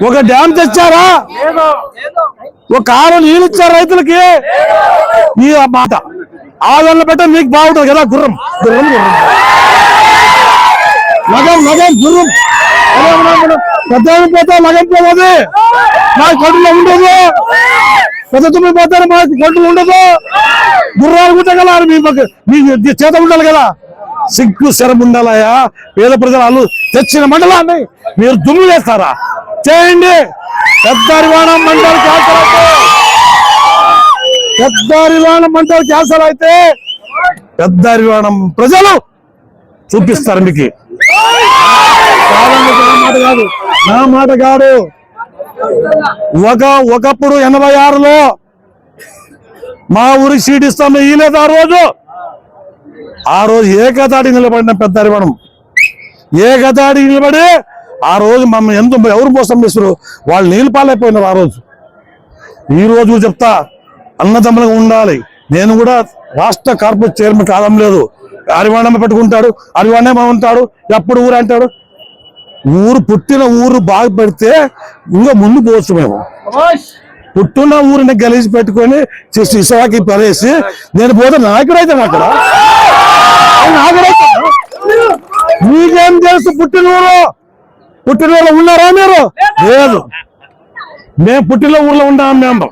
ఒక డ్యామ్ తెచ్చారా? ఒక కాలం నీళ్ళు ఇచ్చారు రైతులకి? ఈ మాట ఆదరణ పెట్ట మీకు బాగుంటుంది కదా. గుర్రం గుర్రం గుర్రం లగం లగం గుర్రం పెద్ద పోతే లగం పోతుంది. మాకు కొట్టులో ఉండదు. పెద్ద తుమ్మి పోతే మాకు కొట్టులు ఉండదు. గుర్రాలు కుట్టగలరు. మీ చేత ఉండాలి కదా. సిగ్గు శరం ఉండాలయా. పేద ప్రజలు తెచ్చిన మండలాన్ని మీరు దుమ్ము వేస్తారా? చేయండి. పెద్దరివాణం మండలి క్యాన్సర్ అయితే పెద్దరివాణం మండలి క్యాన్సర్ అయితే పెద్దరివాణం ప్రజలు చూపిస్తారు మీకు. కాదు, నా మాట కాదు. ఒకప్పుడు 86లో మా ఊరికి సీట్ ఇస్తాము ఇయలేదు. ఆ రోజు ఏకతాడి నిలబడిన పెద్దరివాణం. ఏకతాడి నిలబడి ఆ రోజు మమ్మల్ని ఎవరు మోసం చేస్తారు? వాళ్ళు నీళ్ళు పాలైపోయినారు ఆ రోజు. ఈ రోజు చెప్తా, అన్నదమ్ములుగా ఉండాలి. నేను కూడా రాష్ట్ర కార్పొరేట్ చైర్మన్ కాదం లేదు. అరివాణమే పెట్టుకుంటాడు, అరివాణమే ఉంటాడు, ఎప్పుడు ఊరు అంటాడు. ఊరు పుట్టిన ఊరు బాగా పెడితే ఇంకా ముందు పోవచ్చు. మేము పుట్టిన ఊరిని గలీసి పెట్టుకొని ఇసవాకి పడేసి నేను పోతే నాయకుడైతాను అక్కడ. మీకేం తెలుసు? పుట్టిన ఊళ్ళో ఉన్నారా మీరు? లేదు. మేము పుట్టిన ఊర్లో ఉన్నాం. మేము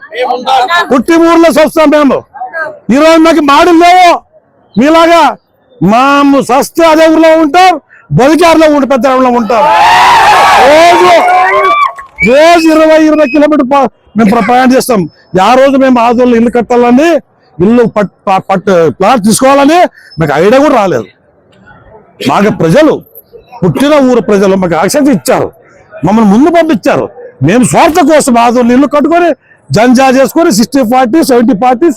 పుట్టిన ఊర్లో చూస్తాం. మేము ఈరోజు మాకు మాటలు లేవు మీలాగా. మేము సస్తే అదే ఊర్లో ఉంటాం, బలిచారులో ఉంటే పెద్ద ఉంటాం. రోజు 20 కిలోమీటర్ మేము ప్రయాణం చేస్తాం. ఆ రోజు మేము ఆదోళ్ళు ఇల్లు కట్టాలని, ఇల్లు ప్లాట్ తీసుకోవాలని మాకు ఐడియా కూడా రాలేదు. మాకు ప్రజలు, పుట్టిన ఊరు ప్రజలు మాకు ఆసక్తి ఇచ్చారు, మమ్మల్ని ముందు పంపించారు. మేము స్వార్థ కోసం ఆదోళ్ళు ఇల్లు కట్టుకొని జంజా చేసుకొని 60-40, 70-40,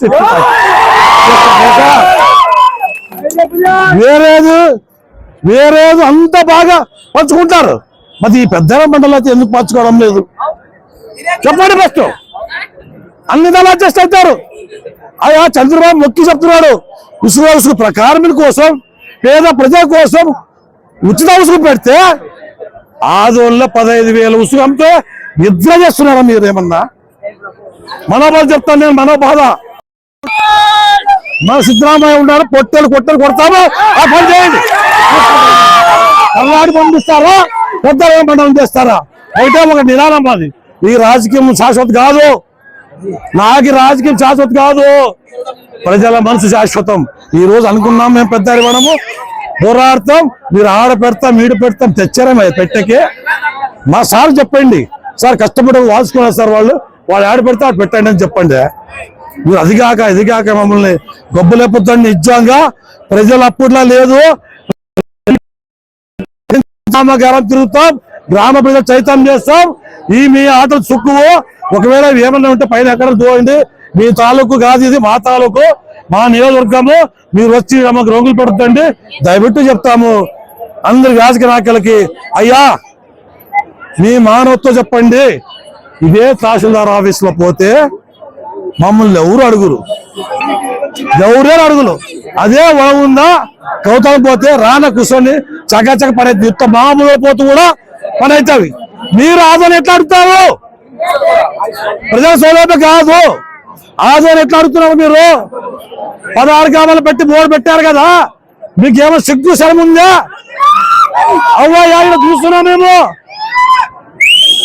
60-40 వేరేది అంతా బాగా పంచుకుంటారు. మరి ఈ పెద్ద మండలం అయితే ఎందుకు పంచుకోవడం లేదు చెప్పండి. ఫస్ట్ అన్ని దళాలు అడ్జస్ట్ అవుతారు. అయ్యా చంద్రబాబు మొక్కి చెప్తున్నాడు, ఉసుగు ప్రకారం కోసం, పేద ప్రజల కోసం ఉచిత ఉసుగు పెడితే ఆదోళ్ళలో 15,000 ఉసుగు అమ్మితే నిద్ర చేస్తున్నారా మీరేమన్నా? మనోబాధ చెప్తాను నేను. మనోబాధ మన సిద్ధరామయ్య ఉన్నారు. పొట్టెలు కొడతామో ఆ పని చేయండి. కర్ణాటక పంపిస్తారా? పెద్ద మండలం చేస్తారా? అయితే ఒక నినాదం అది. ఈ రాజకీయం శాశ్వత కాదు. నాకు రాజకీయం శాశ్వత కాదు. ప్రజల మనసు శాశ్వతం. ఈ రోజు అనుకున్నాం మేము పెద్ద మనము పోరాడతాం. మీరు ఆడ పెడతాం, ఈడు పెడతాం. తెచ్చారా పెట్టకే? మా సార్ చెప్పండి, సార్ కష్టపడి వాల్చుకున్నారు సార్. వాళ్ళు ఆడ పెడతా అటు పెట్టండి అని చెప్పండి. మీరు అదిగాక మమ్మల్ని గొప్పలేపుతండి. నిజంగా ప్రజలు అప్పుడులా లేదు. గ్రామగారం తిరుగుతాం, గ్రామ ప్రజలు చైతన్యం చేస్తాం. మీ ఆటలు సుక్కువు. ఒకవేళ ఏమన్నా ఉంటే పైన ఎక్కడ దూరండి. మీ తాలూకు కాదు ఇది, మా తాలూకు, మా నియోజకవర్గము. మీరు వచ్చి మాకు రోగులు పెడుతుందండి. దయబెట్టి చెప్తాము అందరి రాజకీయ నాయకులకి, అయ్యా మీ మానవత్వం చెప్పండి. ఇదే తహసీల్దార్ ఆఫీస్ లో పోతే మమ్మల్ని ఎవరు అడుగురు. అదే ఉందా కౌతలం పోతే రాన కూర్చొని చకచక పడేది. ఇంత మామూలు పోతూ కూడా పని అవుతావి. మీరు ఆదరణ ఎట్లా అడుగుతారు? ప్రజల సౌలభ్యం కాదు. ఆదరణ ఎట్లా అడుగుతున్నారు మీరు? 16 గ్రామాలు పెట్టి 3 పెట్టారు కదా. మీకేమో సిగ్గు శరం ఉందా? అవ్వ చూస్తున్నాం మేము.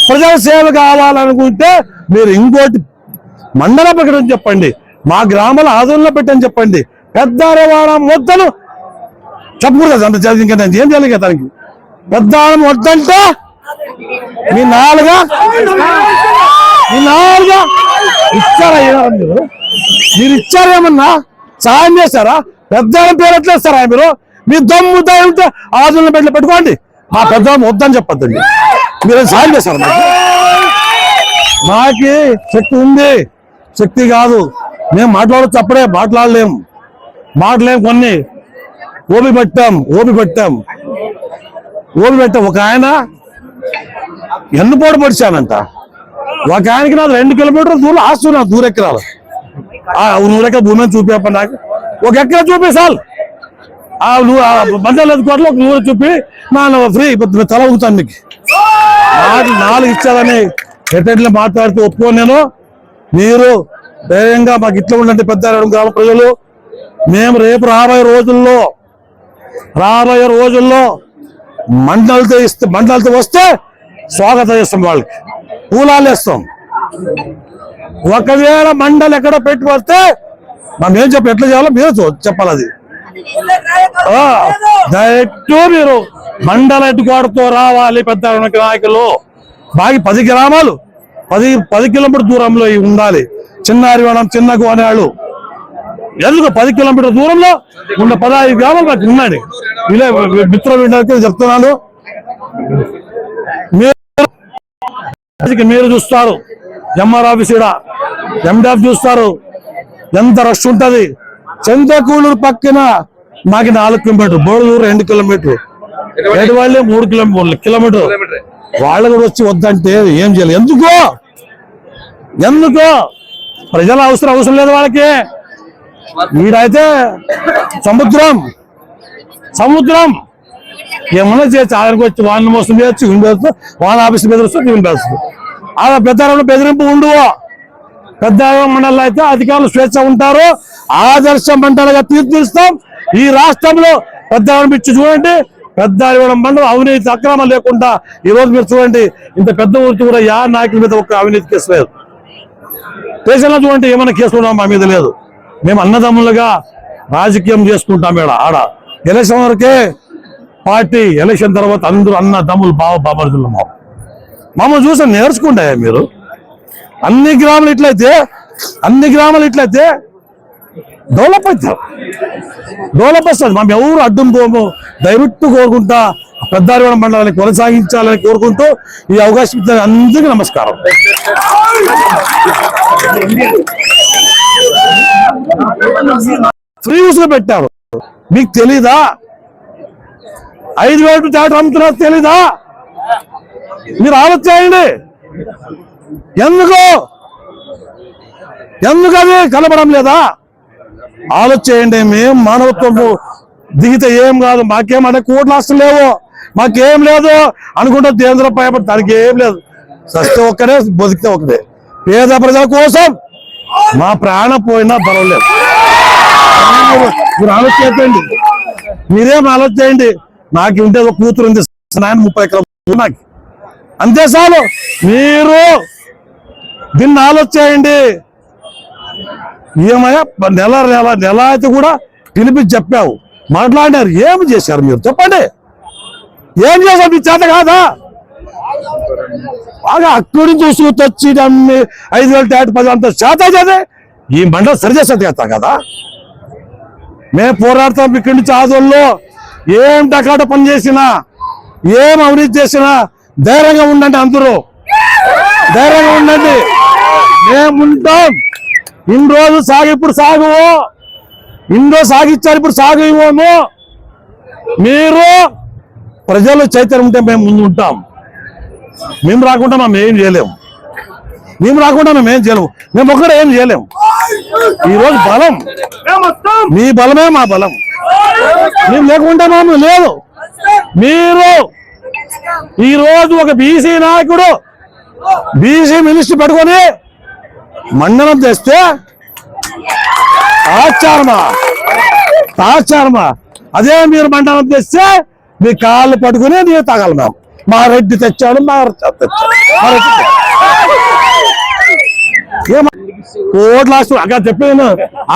ప్రజల సేవ కావాలనుకుంటే మీరు ఇంకోటి మండల ప్రకటన చెప్పండి. మా గ్రామాల ఆదోళనలో పెట్టని చెప్పండి. పెద్దారవాణం వద్దను చెప్పకూడదు. అంత ఇంకా నేను ఏం చేయాలి కదా దానికి. పెద్దారం వద్దంటే మీ నాలుగా ఇచ్చారా? మీరు ఇచ్చారేమన్నా సాయం చేశారా? పెద్దారం పేరు ఎట్లా ఇస్తారా మీరు? మీ దమ్ము ఉంటే ఆదోళన పెట్టుకోండి. మా పెద్దారం వద్దని చెప్పొద్దండి. మీరు సాయం చేశారు. మాకి శక్తి ఉంది, శక్తి కాదు. మేము మాట్లాడచ్చు, అప్పుడే మాట్లాడలేము. కొన్ని ఓపి పెట్టాం. ఒక ఆయన ఎన్నుపోటు పడిచానంట. ఒక ఆయనకి నాకు 2 కిలోమీటర్ల దూరం ఆస్తున్నా. 100 ఎకరాలు 100 ఎకరాల భూమి చూపి నాకు 1 ఎకరా చూపి చాలు. మండల కోట్లో నూరు చూపి నా ఫ్రీ తల ఊగుతాను మీకు. నాకు 4 ఇచ్చారని ఎట్లా మాట్లాడుతూ ఒప్పుకోను నేను. మీరు ధైర్యంగా మాకు ఇట్లా ఉండండి పెద్దారెడ్డి గ్రామ ప్రజలు. మేము రేపు రాబోయే రోజుల్లో మండలతో వస్తే స్వాగతం చేస్తాం, వాళ్ళకి పూలాలు వేస్తాం. ఒకవేళ మండలి ఎక్కడ పెట్టి వస్తే మనం ఏం చెప్పి ఎట్లా చేయాలో మీరు చెప్పాలి. అది డైరెక్ట్ మీరు మండల హెడ్‌క్వార్టర్‌తో రావాలి. పెద్ద నాయకులు బాగా 10 గ్రామాలు 10 కిలోమీటర్ దూరంలో ఉండాలి. చిన్న అరివాణం, చిన్న గోనాళ్ళు ఎందుకు 10 కిలోమీటర్ దూరంలో ఉన్న 15 గ్రామాలు మాకు ఉన్నాయి. ఇలా మిత్రులు వినడానికి చెప్తున్నాను. మీరు చూస్తారు ఎంఆర్ ఆఫీస్ ఎండాఫ్ చూస్తారు ఎంత రష్ ఉంటది. చంద్రకూలూరు పక్కన మాకు 4 కిలోమీటర్, బోడలూరు 2 కిలోమీటర్లు, ఏడువాళ్ళే 3 కిలోమీటర్. వాళ్ళు కూడా వచ్చి వద్దంటే ఏం చేయాలి? ఎందుకో ప్రజల అవసరం లేదు వాళ్ళకి. వీడైతే సముద్రం ఏమన్నా చేయొచ్చు. ఆయనకు వచ్చి వాడిని మోసం చేయొచ్చు, వినిపించచ్చు, వాళ్ళ ఆఫీస్ బెదిరిస్తుంది, వినిపిస్తుంది. అలా పెద్దారంలో బెదిరింపు ఉండవు. పెద్ద మండలిలో అయితే అధికారులు స్వేచ్ఛ ఉంటారు. ఆదర్శ మండలిగా తీర్చిస్తాం. ఈ రాష్ట్రంలో పెద్దారం ఇచ్చి చూడండి, పెద్దారం మండలం అవినీతి అక్రమం లేకుండా ఈ రోజు మీరు చూడండి. ఇంత పెద్ద ఊరికి కూడా నాయకుల మీద ఒక అవినీతి కేసు లేదు. దేశంలో చూడండి ఏమైనా కేసులు ఉన్నా మా మీద లేదు. మేము అన్నదమ్ములుగా రాజకీయం చేసుకుంటాం. ఆడ ఎలక్షన్ వరకే పార్టీ, ఎలక్షన్ తర్వాత అందరూ అన్నదమ్ములు బామర్దులు మమ్మల్ని చూసి నేర్చుకుంటాయా మీరు? అన్ని గ్రామాలు ఇట్లయితే డెవలప్ వస్తుంది. మేము ఎవరు అడ్డం పోము. దయవిట్టు కోరుకుంటా పెద్దారెడ్డి మండలాన్ని కొనసాగించాలని కోరుకుంటూ ఈ అవకాశం ఇచ్చిన అందరికీ నమస్కారం. ఫ్రీ యూస్లో పెట్టారు. మీకు తెలీదా? 5,000 థియేటర్ అమ్ముతున్నారు, తెలీదా? మీరు ఆలోచించండి. ఎందుకు అది కనబడం లేదా? ఆలోచించండి. మేము మానవత్వము దిగితే ఏం కాదు, మాకేమన్నా కోట్ల ఆస్తులు లేవు, మాకేం లేదు అనుకుంటే దేంద్ర భయపడి దానికి ఏం లేదు. సస్తే ఒక్కడే, బతికితే ఒకటే. పేద ప్రజల కోసం మా ప్రాణం పోయినా పర్వాలేదు. మీరు ఆలోచించండి. మీరేం ఆలోచించండి. నాకు ఉంటే ఒక కూతురు ఉంది, 30 ఎకరాలు నాకు, అంతే చాలు. మీరు దీన్ని ఆలోచించండి. ఏమయ్యా నెల అయితే కూడా పిలిపించి చెప్పావు, మాట్లాడినారు. ఏమి చేశారు మీరు? చెప్పండి, ఏం చేశారు? మీ చేత కాదా? బాగా అక్కడి నుంచి వచ్చి అమ్మి 5,000 థియేటర్ 10 అంత చేత చేదే ఈ మండలం సరిచేసే చేత కదా. మేము పోరాడతాం ఇక్కడి నుంచి. ఆదోళ్ళు ఏం టకాట పని చేసినా, ఏం అవినీతి చేసినా ధైర్యంగా ఉండండి. అందరూ ధైర్యంగా ఉండండి. మేముంటాం. ఇన్ని రోజులు సాగు, ఇప్పుడు సాగు. ఇన్ని రోజు సాగిచ్చారు, ఇప్పుడు సాగు ఇవ్వము. మీరు ప్రజలు చైతన్యం ఉంటే మేము ముందు ఉంటాం. మేము రాకుండా మేము ఏం చేయలేము. మేము ఒక్కడే ఏం చేయలేము. ఈరోజు బలం మీ బలమే మా బలం. మేము లేకుండా మేము లేదు. మీరు ఈరోజు ఒక బీసీ నాయకుడు, బీసీ మినిస్టర్ పెట్టుకొని మండలం తెస్తే తాచారమా? అదే మీరు మండలం తెస్తే మీ కాళ్ళు పట్టుకుని నీరు తాగాలి. మేము మా రెడ్డి తెచ్చాడు, మా కోట్ల ఆస్తులు అక్కడ చెప్పాను.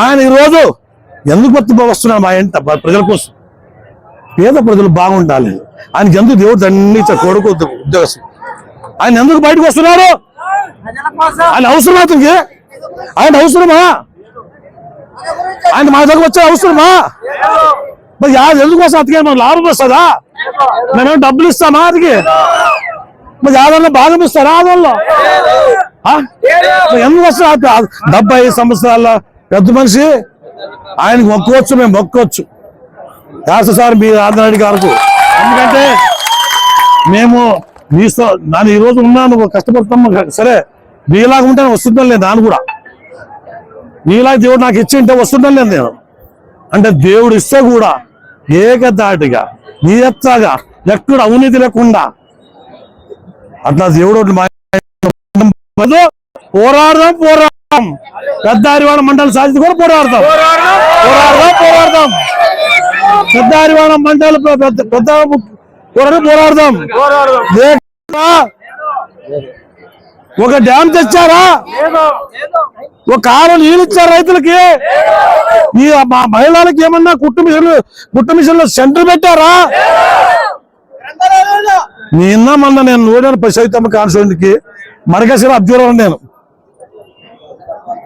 ఆయన ఈరోజు ఎందుకు వస్తున్నాడు మా ఇంట? ప్రజల కోసం, పేద ప్రజలు బాగుండాలి. ఆయనకి ఎందుకు దేవుడు అన్ని కొడుకు ఉద్యోగస్తులు, ఆయన ఎందుకు బయటకు వస్తున్నాడు? ఆయన అవసరమా? ఆయన అవసరమా? ఆయన మా దగ్గర వచ్చే అవసరమా? మరి ఎందుకు వస్తా? అతికే మనం లాభం వస్తుందా? మేమేమో డబ్బులు ఇస్తామా అదికి? మరి ఆదరణలో భాగం ఇస్తారా? ఆదరణలో ఎందుకు వస్తా? 75 సంవత్సరాల పెద్ద మనిషి, ఆయనకి మొక్కవచ్చు, మేము మొక్కవచ్చు. సార్ మీ ఆంధ్రారెడ్డి గారికి. ఎందుకంటే మేము మీతో నాన్న ఈరోజు ఉన్నాను, కష్టపడతాం. సరే నీలాగా ఉంటే వస్తుందని లేదు. నాన్న కూడా నీలాగా దేవుడు నాకు ఇచ్చింటే వస్తుందని లేదు నేను. అంటే దేవుడు ఇస్తే కూడా ఏకదాటిగా నియత్తగా ఎక్కడ అవినీతి లేకుండా అట్లా దేవుడు పోరాడదాం పెద్దారివాడ మండలి సాధించి కూడా పోరాడదాం పెద్దారివాడ మండలి పెద్ద పోరాడదాం ఒక డ్యామ్ తెచ్చారా ఒక కాలం నీళ్ళు ఇచ్చారు రైతులకి ఈ మహిళలకి ఏమన్నా కుట్టు మిషన్లు సెంటర్ పెట్టారా మొన్న నేను నూడెన సైతమ్మ కాన్స్టిట్యూన్సీకి మరగశిర అబ్జర్వర్ నేను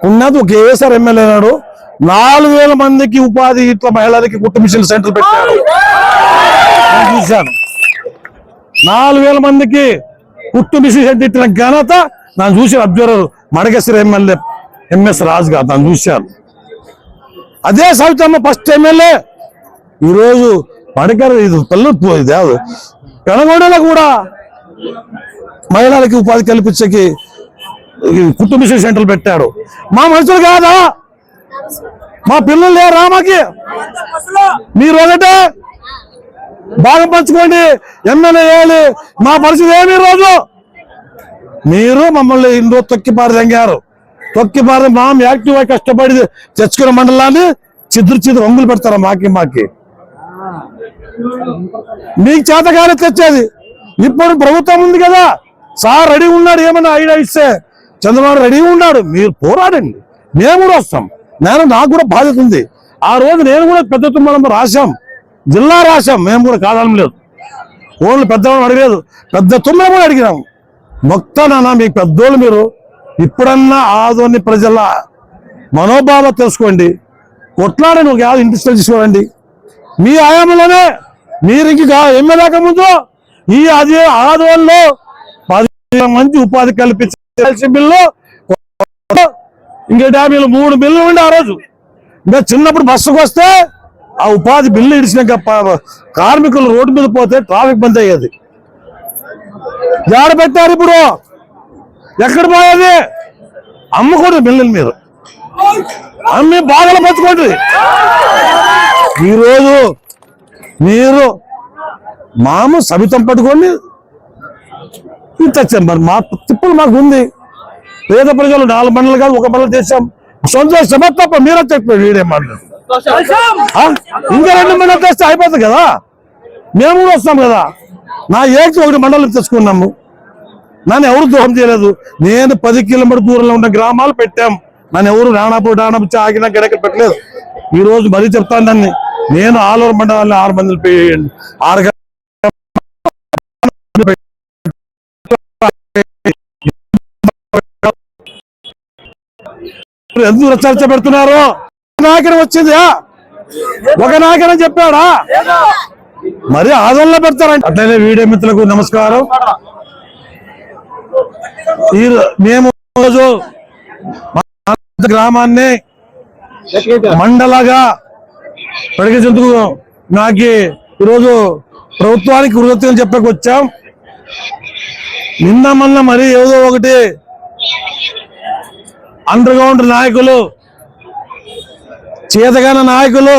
ఉన్నది ఒక ఏఎస్ఆర్ ఎమ్మెల్యే నాడు 4000 మందికి ఉపాధి ఇట్లా మహిళలకి కుట్టు మిషన్ సెంటర్ పెట్టారు చూశాను 4000 మందికి కుట్టు మిషన్ సెంటర్ ఇచ్చిన ఘనత ನಾನು చూసిన అబ్జర్వర్ మడగసిర ఎమ్మెల్యే ఎంఎస్ రాజు గారు ನಾನು చూశాను అదే సవితమ్మ ఫస్ట్ ఎమ్మెల్యే ఈరోజు మడకర ఇది పల్లె పెనగొండలో కూడా మహిళలకి ఉపాధి కల్పించకి కుట్టు మిషన్ సెంటర్లు పెట్టాడు మా మనుషులు కాదా మా పిల్లలు లేరా మాకి మీరు ఒకటే బాగా పంచుకోండి ఎమ్మెల్యే వేయాలి మా పరిస్థితి ఏమి రోజు మీరు మమ్మల్ని ఇందులో తొక్కిపారు మాం యాక్టివ్ గా కష్టపడి తెచ్చుకున్న మండలాన్ని చిద్రు రంగులు పెడతారా మాకి మీకు చేతగానే తెచ్చేది ఇప్పుడు ప్రభుత్వం ఉంది కదా సార్ రెడీ ఉన్నాడు ఏమన్నా ఐడియా ఇస్తే చంద్రబాబు రెడీ ఉన్నాడు మీరు పోరాడండి మేము కూడా వస్తాం నాకు కూడా బాధ్యత ఉంది ఆ రోజు నేను కూడా పెద్ద తుమ్మలం రాశాం జిల్లా రాశాం మేము కూడా కాదనం లేదు ఓన్లు పెద్దవాళ్ళు అడగలేదు పెద్ద తుమ్మలం కూడా అడిగినాం మొత్తానన్నా మీకు పెద్దోళ్ళు మీరు ఇప్పుడన్నా ఆదోని ప్రజల మనోభావం తెలుసుకోండి కొట్లాడని ఒక యాభై ఇంట్రెస్ట్ తీసుకోండి మీ ఆయామంలోనే మీరు ఇంక ఎమ్మెల్యేక ముందు ఈ అదే ఆదోళనలో 10 మంది ఉపాధి కల్పించే బిల్లు ఇంకా 50 3 బిల్లు ఉండి ఆ రోజు ఇంకా చిన్నప్పుడు బస్సుకు వస్తే ఆ ఉపాధి బిల్లు ఇడిచినాక కార్మికులు రోడ్డు మీద పోతే ట్రాఫిక్ బంద్ అయ్యేది జాడ పెట్టారు ఇప్పుడు ఎక్కడ పోయేది అమ్మకూడదు బిల్లుల మీద అమ్మి బాధలు పంచుకోండి ఈరోజు మీరు మాము సబితం పట్టుకొని తెచ్చాం మరి మా తిప్పులు మాకు ఉంది పేద ప్రజలు 4 మండలు కాదు ఒక మండలం చేశాం సంతోషమా తప్ప మీరే చెప్పారు వీడే మండలం ఇంకా 2 మండలం తెస్తే అయిపోతుంది కదా మేము కూడా వస్తాం కదా నా ఏకి 1 మండలం తెచ్చుకున్నాము నన్ను ఎవరు దూరం చేయలేదు నేను 10 కిలోమీటర్ దూరంలో ఉన్న గ్రామాలు పెట్టాం నన్ను ఎవరు రాణాపూర్ ఆగినా గడక పెట్టలేదు ఈ రోజు మరీ చెప్తాను దాన్ని నేను ఆలూరు మండలాన్ని 6 మందిని 6 ఎందుకు చర్చ పెడుతున్నారు నాయకుడు వచ్చిందా ఒక నాయకుడు చెప్పాడా మరి ఆదోళనలో పెడతారంట అట్లనే వీడియో మిత్రులకు నమస్కారం మేము రోజు గ్రామాన్ని మండలగా ప్రకటించేందుకు నాకు ఈరోజు ప్రభుత్వానికి కృతజ్ఞతలు చెప్పక వచ్చాం మొన్న మరి ఏదో ఒకటి అండర్ గ్రౌండ్ నాయకులు చేతగాన నాయకులు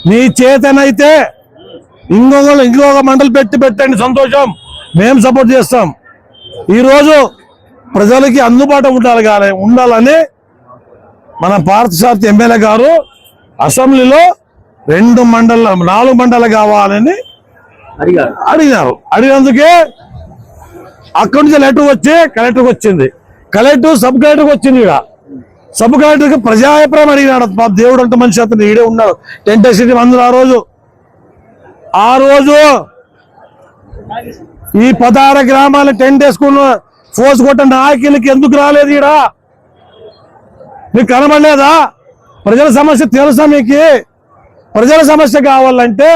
మీ చేతనైతే ఇంకొక మండలి పెట్టండి సంతోషం మేము సపోర్ట్ చేస్తాం ఈరోజు ప్రజలకి అందుబాటు ఉండాలని మన పార్థసారథి ఎమ్మెల్యే గారు అసెంబ్లీలో 4 మండలాలు కావాలని అడిగారు అడిగినందుకే అక్కడి నుంచి లెటర్ వచ్చి కలెక్టర్కి వచ్చింది సబ్ కలెక్టర్కి వచ్చింది ఇక సబ్ కలెక్టర్కి ప్రజాభిప్రాయం అడిగినాడు మా దేవుడు అంత మనిషి అతను ఈడే ఉన్నాడు టెంట్ వేసి మందులు ఆ రోజు ఈ 16 గ్రామాల టెంట్ వేసుకున్న ఫోర్స్ కొట్ట నాయకులకి ఎందుకు రాలేదు ఈడ మీకు కనబడలేదా ప్రజల సమస్య తెలుసా మీకు ప్రజల సమస్య కావాలంటే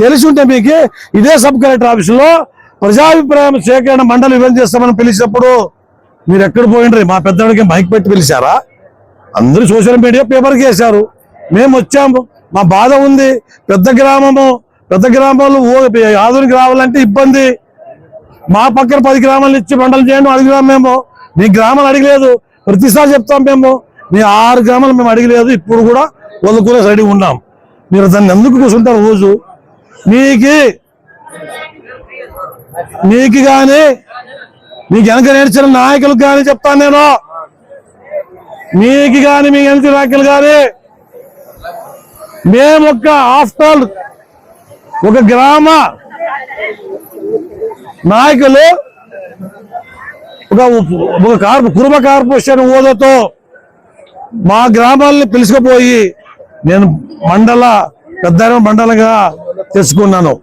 తెలిసి ఉంటే మీకు ఇదే సబ్ కలెక్టర్ ఆఫీసులో ప్రజాభిప్రాయం సేకరణ మండలి ఈవెంట్ చేస్తామని పిలిచినప్పుడు మీరు ఎక్కడ పోయిండ్రి మా పెద్దవాడికి మైక్ పెట్టి పిలిచారా అందరూ సోషల్ మీడియా పేపర్కి వేశారు మేము వచ్చాము మా బాధ ఉంది పెద్ద గ్రామంలో ఆధునిక రావాలంటే ఇబ్బంది మా పక్కన 10 గ్రామాలు ఇచ్చి మండలం చేయండి అడిగినాం మేము మీ గ్రామాలు అడగలేదు ప్రతిసారి చెప్తాం మేము మీ 6 గ్రామాలు మేము అడగలేదు ఇప్పుడు కూడా వదులుకునే రెడీ ఉన్నాం మీరు దాన్ని ఎందుకు కూర్చుంటారు రోజు? మీకు కానీ మీకు వెనక నేర్చిన నాయకులకు కానీ చెప్తాను నేను, మీకు కానీ మీ వెనక నాయకులు కానీ, మేము ఆఫ్టర్ ఒక గ్రామ నాయకులు కురుమ కార్పొరేషన్ హోదాతో మా గ్రామాలని పిలుచుకుపోయి నేను పెద్ద మండలంగా తెచ్చుకున్నాను.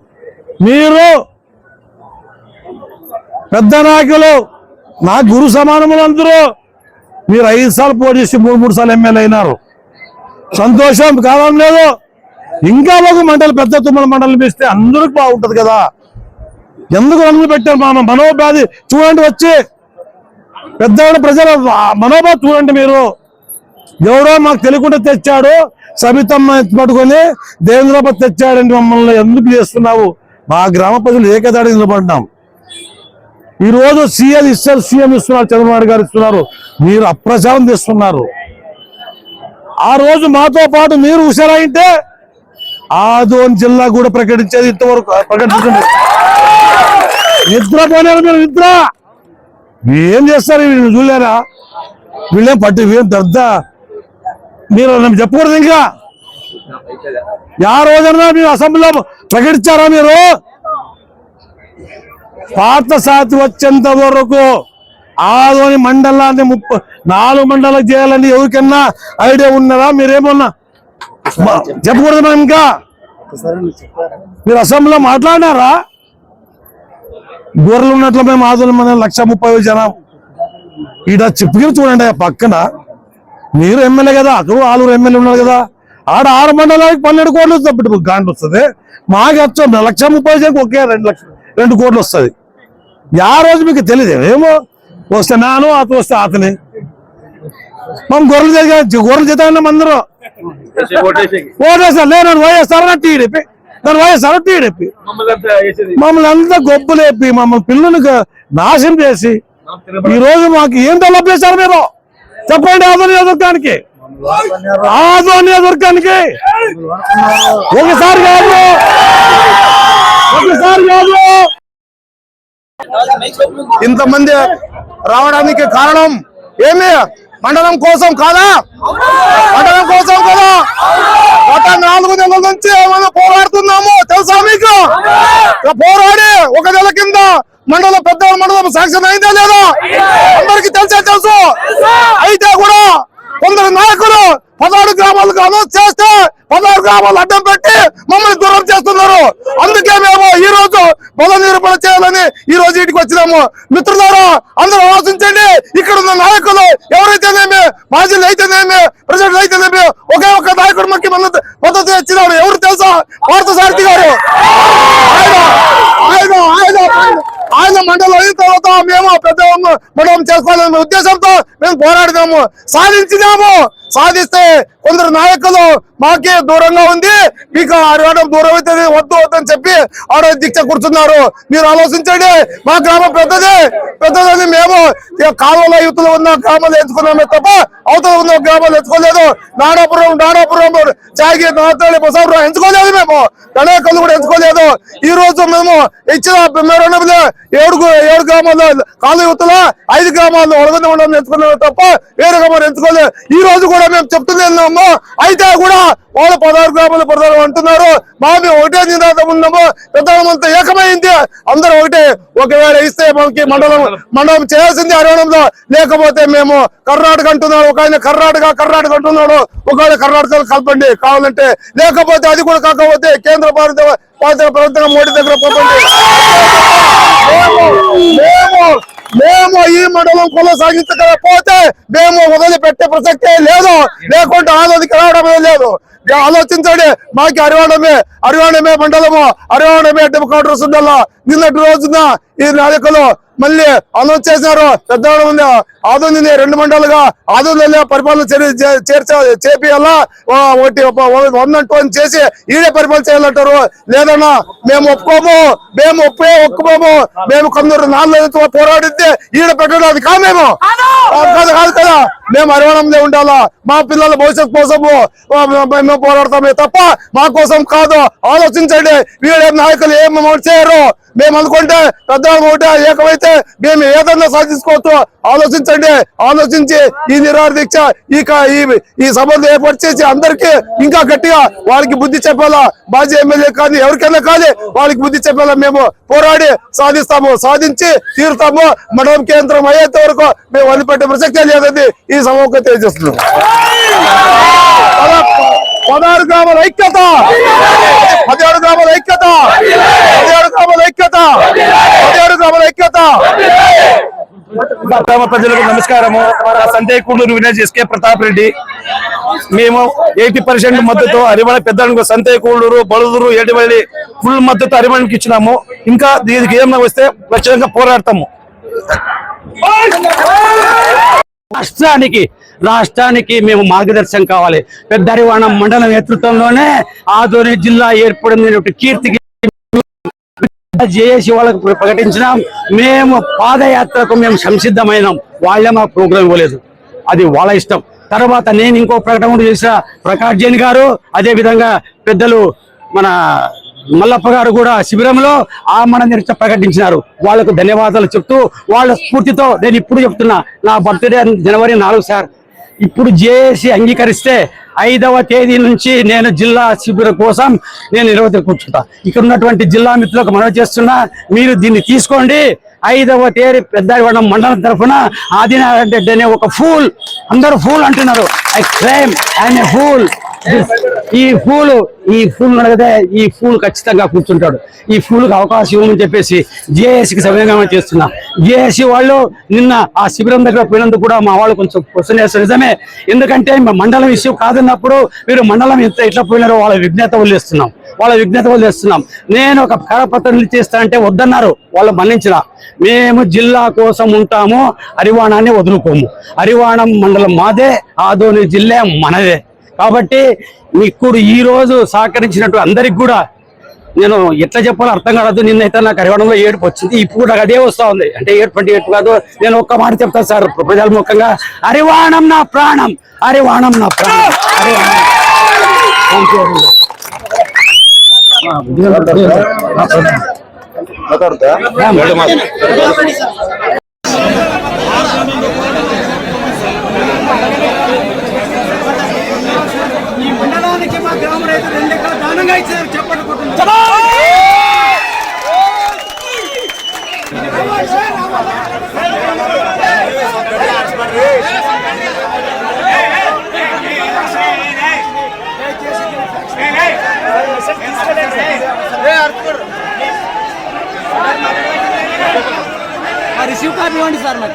మీరు పెద్ద నాయకులు నా గురు సమానములు అందరూ. మీరు 5 సార్లు పోటీ చేసి 3 సార్లు ఎమ్మెల్యే అయినారు. సంతోషం కాలం లేదు. ఇంకా ఒక పెద్ద తుమ్మల మండలం ఇస్తే అందరికి బాగుంటది కదా. ఎందుకు రంగులు పెట్టారు? మనోబాధి చూడండి, వచ్చి పెద్ద ప్రజల మనోబాధ చూడండి. మీరు ఎవరో మాకు తెలియకుండా తెచ్చాడు, సబితమ్మ పట్టుకొని దేవేంద్రబాబు తెచ్చాడండి, మమ్మల్ని ఎందుకు చేస్తున్నావు? మా గ్రామ ప్రజలు ఏకదాడి నిలబడ్డాం. ఈ రోజు సీఎం ఇస్తున్నారు, చంద్రబాబు గారు ఇస్తున్నారు, మీరు అప్రచారం చేస్తున్నారు. ఆ రోజు మాతో పాటు మీరు హుషారైంటే ఆదోని జిల్లా కూడా ప్రకటించేది ఇంతవరకు ప్రకటించండి. నిద్రపోయినారు మీరు, నిద్ర ఏం చేస్తారు? వీళ్ళు చూడలేరా? వీళ్ళేం వీళ్ళేం మీరు చెప్పకూడదు. ఇంకా ఆ రోజున మీరు అసెంబ్లీలో ప్రకటించారా? మీరు పాత సాతి వచ్చేంత వరకు ఆదోని మండలాన్ని 4 మండలాలు చేయాలని ఎవరికన్నా ఐడియా ఉన్నదా? మీరేమన్నా చెప్పకూడదు. మనం ఇంకా మీరు అసెంబ్లీలో మాట్లాడినారా? గొర్రెలు ఉన్నట్లు మేము ఆదోని మండలం 130,000 జనం. ఈడ చెప్పి చూడండి, పక్కన మీరు ఎమ్మెల్యే కదా, అక్కడ 6 ఎమ్మెల్యే ఉన్నారు కదా. ఆడ 6 మండలానికి 12 కోట్లు తప్పిట్టు గాంట్ వస్తుంది. మాకు 130,000 ఒకే 2 కోట్లు వస్తుంది. ఆ రోజు మీకు తెలియదు ఏమో, వస్తే నాను అతను వస్తే అతని మనం గొర్రెలు చేద్దాం అందరూ ఓటేస్తారు. లేదు నన్ను వైఎస్ఆర్ టీడీపీ, నన్ను వైఎస్ఆర్ టీడీపీ మమ్మల్ని అంతా గొప్పలేపి మమ్మల్ని పిల్లల్ని నాశనం చేసి ఈ రోజు మాకు ఏం డెవలప్ చేశారు మీరు చెప్పండి? ఆదోని నియోజకవర్గానికి ఒకసారి కాదు ఇంతమంది రావడానికి కారణం ఏమి? మండలం కోసం కాదా? మండలం కోసం కదా. గత 4 నెలల నుంచి మనం పోరాడుతున్నాము, తెలుసా మీకు? పోరాడి 1 నెల కింద పెద్ద మండలం శాంక్షన్ అయిందా లేదా అందరికి తెలుసు. అయితే కూడా కొందరు నాయకులు 16 గ్రామాలకు అనౌన్స్ చేస్తే 16 గ్రామాలు అడ్డం పెట్టి మమ్మల్ని దూరం చేస్తున్నారు. అందుకే మేము ఈ రోజు బల నిరూపణ చేయాలని ఈ రోజు ఇంటికి వచ్చినాము. మిత్రులారా, అందరూ ఆలోచించండి. ఇక్కడ ఉన్న నాయకులు ఎవరైతేనేమి, మాజీలు అయితేనేమి, ప్రెసిడెంట్ అయితేనేమి, ఒకే ఒక్క నాయకుడు మనకి మద్దతు ఇచ్చినాడు. ఎవరు తెలుసా? పార్థసారథి గారు. ఆయన మండలం అయిన తర్వాత మేము పెద్ద మండలం చేసుకోవాలనే ఉద్దేశంతో మేము పోరాడినాము, సాధిస్తే కొందరు నాయకులు మాకే దూరంగా ఉంది, మీకు అడగడం దూరం అవుతుంది, వద్దు అని చెప్పి ఆడ దీక్ష కూర్చున్నారు. మీరు ఆలోచించండి. మా గ్రామం పెద్దదని మేము కాలువల యువతలో ఉన్న గ్రామాలు ఎంచుకున్నామే తప్ప అవతల ఉన్న గ్రామాలు ఎంచుకోలేదు. నాడాపురం చాగి నాతోళి బసాపురం ఎంచుకోలేదు. మేము గణేకలు కూడా ఎంచుకోలేదు. ఈ రోజు మేము ఇచ్చిన 7 గ్రామాల్లో కాలు యువతలో 5 గ్రామాల్లో వరగొండ మండలం ఎంచుకున్నామే తప్ప వేరే గ్రామాలు ఎంచుకోలేదు. ఈ రోజు కూడా మేము చెప్తున్నాము. అయితే కూడా వాళ్ళు 16 గ్రామాలు పడతారు అంటున్నారు. మేము ఒకటే నినాదం ఉన్నాము, పెద్దమంతా ఏకమైంది, అందరూ ఒకటే. ఒకవేళ ఇస్తే మనకి మండలం చేయాల్సింది హర్యాణంలో, లేకపోతే మేము కర్ణాటక అంటున్నాడు, ఒక ఆయన కర్ణాటక అంటున్నాడు, ఒకవేళ కర్ణాటకలో కలపండి కావాలంటే, లేకపోతే అది కూడా కాకపోతే కేంద్ర ప్రభుత్వం మోడీ దగ్గర పంపండి. మేము ఈ మండలం కొనసాగించకపోతే మేము వదిలిపెట్టే ప్రసక్తే లేదు, లేకుంటే ఆలోచనకి రావడమే లేదు. ఆలోచించండి. మాకు అరివాణమే మండలము, అరివాణమే డెమోక్రాటర్స్ ఉండాలా. నిన్నటి రోజున ఈ నాయకులు మళ్ళీ అనౌన్స్ చేసినారు, పెద్దవాడు ఉంది ఆదోని 2 మండలుగా ఆదోనిలో పరిపాలన చేపియాలా, 1 చేసి ఈడే పరిపాలన చేయాలంటారు. లేదన్నా మేము ఒప్పుకోము, మేము కొందరు 4 పోరాడితే ఈడ పెట్టడానికి కాదు కదా. మేము అరివాణంలో ఉండాలా, మా పిల్లల భవిష్యత్ కోసము కోసం పోరాడతామే తప్ప మా కోసం కాదు. ఆలోచించండి, వీళ్ళ నాయకులు ఏం చేయరు. మేము అనుకుంటే పెద్దవాళ్ళు ఒకటే ఏకమైతే మేము ఏదన్నా సాధించుకోవచ్చు. ఆలోచించండి, ఆలోచించి ఈ నిరాహార దీక్ష ఈ సభను ఏర్పాటు చేసి అందరికీ ఇంకా గట్టిగా వాళ్ళకి బుద్ధి చెప్పాలా. మాజీ ఎమ్మెల్యే కానీ ఎవరికైనా కానీ వాళ్ళకి బుద్ధి చెప్పాలా. మేము పోరాడి సాధిస్తాము, సాధించి తీరుతాము. మండలం కేంద్రం అయ్యేంత వరకు మేము వదిలిపెట్టే ప్రసక్తే లేదని ఈ సభకు తెలియజేస్తున్నాం. 16 గ్రామాల ఐక్యత, 17 గ్రామాల ఐక్యత, 17 గ్రామాల ఐక్యత, 17 గ్రామాల ఐక్యత. గ్రామ ప్రజలకు నమస్కారము. సంతేకూడూరు విలేజ్ ఎస్కే ప్రతాప్ రెడ్డి. మేము 80% మద్దతు అరిమణ పెద్దలకు సంతేకూడూరు, బలుదూరు, ఏటివల్లి ఫుల్ మద్దతు అరిమణకి ఇచ్చినాము. ఇంకా దీనికి ఏమైనా వస్తే ఖచ్చితంగా పోరాడతాము. రాష్ట్రానికి మేము మార్గదర్శనం కావాలి. పెద్ద అరివాణం మండలం నేతృత్వంలోనే ఆదోని జిల్లా ఏర్పడింది కీర్తికి జేఏసీ వాళ్ళకు ప్రకటించినాం. మేము పాదయాత్రకు మేము సంసిద్ధమైనాం. వాళ్ళే మా ప్రోగ్రాం ఇవ్వలేదు, అది వాళ్ళ ఇష్టం. తర్వాత నేను ఇంకో ప్రకటన చేసిన ప్రకాష్ జైన్ గారు, అదే విధంగా పెద్దలు మన మల్లప్ప గారు కూడా శిబిరంలో ఆమరణ నిరసన ప్రకటించినారు. వాళ్లకు ధన్యవాదాలు చెప్తూ వాళ్ళ స్ఫూర్తితో నేను ఇప్పుడు చెప్తున్నా, నా బర్త్డే జనవరి 4 సార్. ఇప్పుడు జేఏసీ అంగీకరిస్తే 5వ తేదీ నుంచి నేను జిల్లా శిబిరం కోసం నేను నిర్వహించి కూర్చుంటా. ఇక్కడ ఉన్నటువంటి జిల్లా మిత్రులకు మనవి చేస్తున్నా, మీరు దీన్ని తీసుకోండి. 5వ తేదీ పెద్దవాడం మండలం తరఫున ఆదినారాయణ రెడ్డి అనే ఒక ఫూల్, అందరూ ఫూల్ అంటున్నారు. I claim I'm a pool. ఈ ఫూల్ అడిగితే ఈ ఫూల్ ఖచ్చితంగా కూర్చుంటాడు. ఈ ఫూల్కి అవకాశం ఇవ్వమని చెప్పేసి జేఏసీకి సవ్యంగా చేస్తున్నా. జేఏసీ వాళ్ళు నిన్న ఆ శిబిరం దగ్గర పోయినందుకు కూడా మా వాళ్ళు కొంచెం క్వశ్చన్ చేస్తారు. నిజమే, ఎందుకంటే మండలం ఇష్యూ కాదన్నప్పుడు మీరు మండలం ఎట్లా పోయినారో వాళ్ళ విజ్ఞత వదిలేస్తున్నాం. నేను ఒక కరపత్రం చేస్తానంటే వద్దన్నారు, వాళ్ళు మన్నించిన. మేము జిల్లా కోసం ఉంటాము, అరివాణాన్ని వదులుకోము. అరివాణం మండలం మాదే, ఆదోని జిల్లా మనదే. కాబట్టి మీకు ఈ రోజు సహకరించినట్టు అందరికి కూడా నేను ఎట్లా చెప్పాలో అర్థం కాదు. నిన్నైతే నాకు అరివాణంలో ఏడుపు వచ్చింది, ఇప్పుడు నాకు అదే వస్తా ఉంది. అంటే ఏడుపు కాదు, నేను ఒక్క మాట చెప్తాను సార్ ప్రజల ముఖంగా, అరివాణం నా ప్రాణం, అరివాణం నా ప్రాణం, అరివాణం. ఈ మండలానికి మా గ్రామ రైతు 2 ఎకరాలు దానంగా ఇచ్చారు. చెప్పండి. రిసీవ్ కార్డు ఇవ్వండి సార్ మరి.